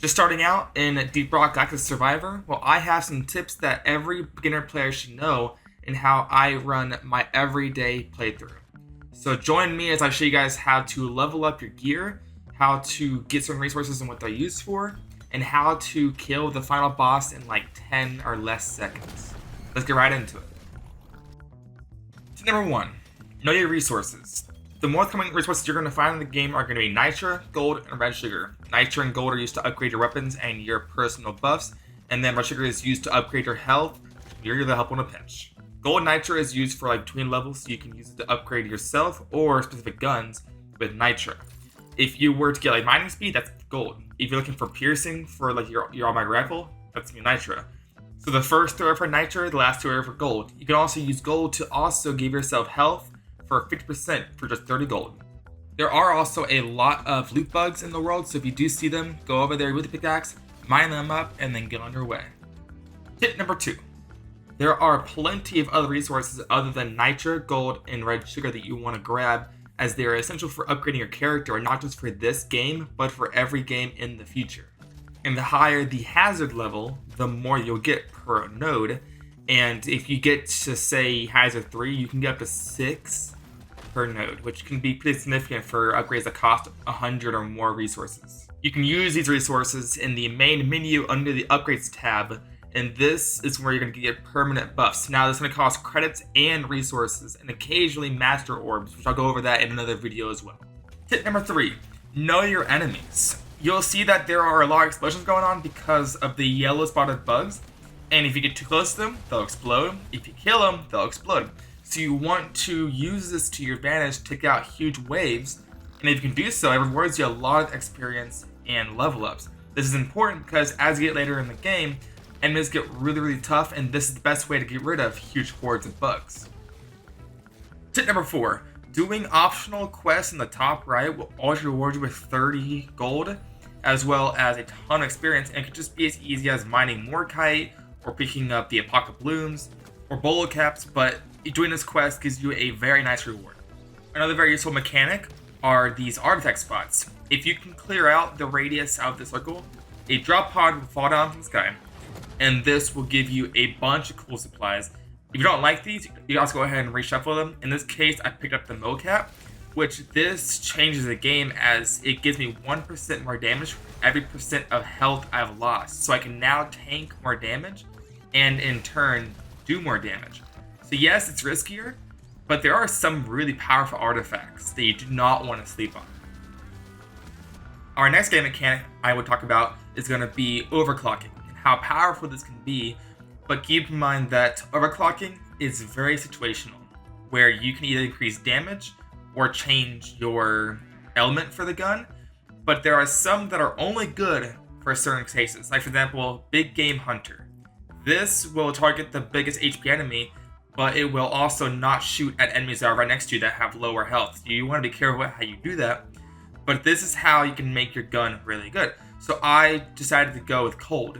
Just starting out in Deep Rock Galactic Survivor, well, I have some tips that every beginner player should know in how I run my everyday playthrough. So join me as I show you guys how to level up your gear, how to get certain resources and what they're used for, and how to kill the final boss in like 10 or less seconds. Let's get right into it. Tip number 1, know your resources. The most common resources you're going to find in the game are going to be Nitra, Gold, and Red Sugar. Nitra and Gold are used to upgrade your weapons and your personal buffs, and then Red Sugar is used to upgrade your health. You're the help in a pinch. Gold Nitra is used for like between levels, so you can use it to upgrade yourself or specific guns with Nitra. If you were to get like mining speed, that's Gold. If you're looking for piercing for like your automatic rifle, that's gonna be Nitra. So the first 2 are for Nitra, the last 2 are for Gold. You can also use Gold to also give yourself health for 50% for just 30 gold. There are also a lot of loot bugs in the world, so if you do see them, go over there with the pickaxe, mine them up, and then get on your way. Tip number 2. There are plenty of other resources other than Nitra, Gold, and Red Sugar that you want to grab, as they are essential for upgrading your character, not just for this game, but for every game in the future. And the higher the hazard level, the more you'll get per node. And if you get to, say, hazard 3, you can get up to 6 per node, which can be pretty significant for upgrades that cost 100 or more resources. You can use these resources in the main menu under the Upgrades tab, and this is where you're going to get permanent buffs. Now, this is going to cost credits and resources, and occasionally Master Orbs, which I'll go over that in another video as well. Tip number 3, know your enemies. You'll see that there are a lot of explosions going on because of the yellow spotted bugs, and if you get too close to them, they'll explode. If you kill them, they'll explode. So you want to use this to your advantage to take out huge waves, and if you can do so, it rewards you a lot of experience and level ups. This is important because as you get later in the game, enemies get really tough, and this is the best way to get rid of huge hordes of bugs. Tip number 4, doing optional quests in the top right will always reward you with 30 gold, as well as a ton of experience, and it could just be as easy as mining more kite, or picking up the Apocalypse Blooms, or bolo caps, but doing this quest gives you a very nice reward. Another very useful mechanic are these artifact spots. If you can clear out the radius of the circle, a drop pod will fall down from the sky, and this will give you a bunch of cool supplies. If you don't like these, you can also go ahead and reshuffle them. In this case, I picked up the mocap, which this changes the game as it gives me 1% more damage for every percent of health I've lost. So I can now tank more damage and in turn do more damage. So yes, it's riskier, but there are some really powerful artifacts that you do not want to sleep on. Our next game mechanic I would talk about is going to be overclocking, and how powerful this can be, but keep in mind that overclocking is very situational, where you can either increase damage or change your element for the gun, but there are some that are only good for certain cases, like for example, Big Game Hunter. This will target the biggest HP enemy, but it will also not shoot at enemies that are right next to you that have lower health. So you want to be careful how you do that, but this is how you can make your gun really good. So I decided to go with Cold,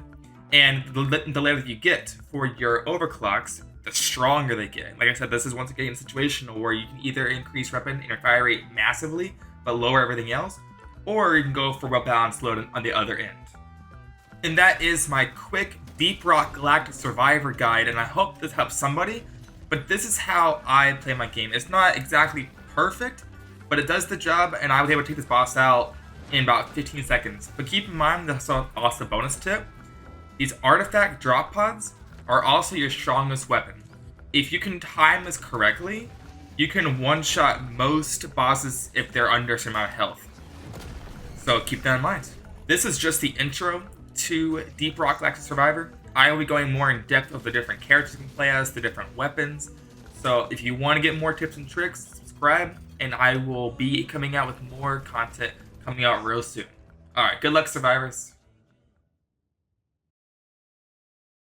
and the later you get for your overclocks, the stronger they get. Like I said, this is once again a situation where you can either increase weapon and your fire rate massively, but lower everything else, or you can go for well-balanced load on the other end. And that is my quick Deep Rock Galactic Survivor guide, and I hope this helps somebody. But this is how I play my game. It's not exactly perfect, but it does the job, and I was able to take this boss out in about 15 seconds. But keep in mind, that's also a bonus tip. These artifact drop pods are also your strongest weapon. If you can time this correctly, you can one-shot most bosses if they're under a certain amount of health. So keep that in mind. This is just the intro to Deep Rock Galactic Survivor. I will be going more in depth of the different characters you can play as, the different weapons. So if you want to get more tips and tricks, subscribe, and I will be coming out with more content coming out real soon. Alright, good luck, survivors.